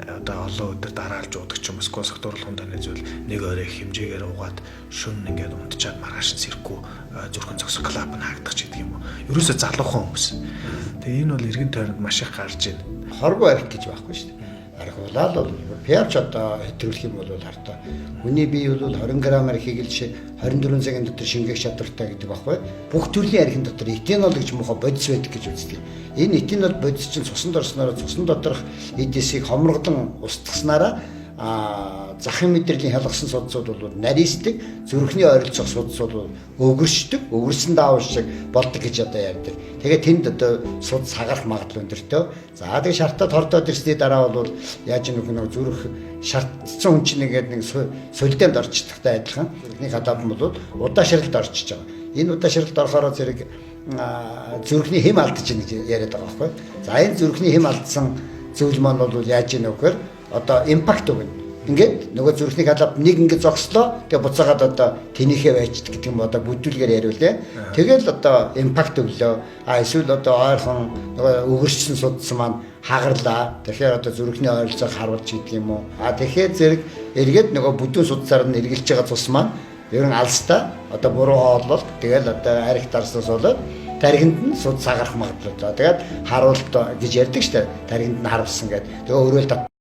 одоо олон өдөр дараалж уудаг ч юм уу сквос дурлагын таны зүйл нэг орой хэмжээгээр угаад шөнө ингээд унтчаад маргааш нь сэрхгүй зүрхэн зогсох клап нь хаагдах ч гэдэг юм уу. Ерөөсөө залуухан хүмүүс. Тэгээ энэ бол эргэн тойронд маш их гарч байна. Хоргоо арх гэж байхгүй шүү дээ. Архуулаад бол пиарч одоо хэтрүүлэх юм бол хартаа. Хүний бие бол 20 г-аар хийгэлж 24 цагийн дотор шингээх чадвартай гэдэг байхгүй. Бүх төрлийн архин дотор этинол гэж мохо бодис байдаг гэж үздэг. Энэ этинол бодис чинь цуснд орсноор цусны доторх эдисийг хомрогдон устгаснараа захын мэдрэлийн хялгасан судсууд бол нарийсдаг, зүрхний ойролцох судсууд бол өгөршдөг, өгөрсөн даав шиг болдог гэж одоо ярьдаг. Тэгээд тэнд одоо суд сагарах магадлал өндөртэй. За тэгээд шартад хордоод ирсний дараа бол яаж нэг зүрх шаардсан хүн чинь нэг сулданд орчдогтой адилхан. Зүрхний хадаван бол удаашралд орчиж байгаа. Энэ удаашралд орохоор зэрэг зүрхний хэм алдаж байна гэж яриад байгаа байхгүй. За энэ зүрхний хэм алдсан зүйл маань бол яаж ийнэ вэхээр одоо импакт өгнө. Ингээд нөгөө зүрхний халав нэг ингээд зогслоо. Тэгээ буцаагаад одоо тэнийхээ байчдаг гэдэг юм одоо бүдүүлгээр яриулээ. Тэгэл одоо импакт өглөө. Эсвэл одоо ойрхон нөгөө өгөрчсөн судсан маань хагарлаа. Тэгэхээр одоо зүрхний ойролцоог харуулж гэдэг юм уу. Тэгэхээр зэрэг эргээд нөгөө бүдүүн судсаар нь эргэлж байгаа цус маань ерөн алстаа одоо буруу хооллол тэгэл одоо арх дарснаас болоод тархинд нь суд сагарах магадлалтай. Тэгээд харуулт гэж ярьдаг шүү дээ. Тархинд нь харуулсан гэдэг. Тэгээ өрөөл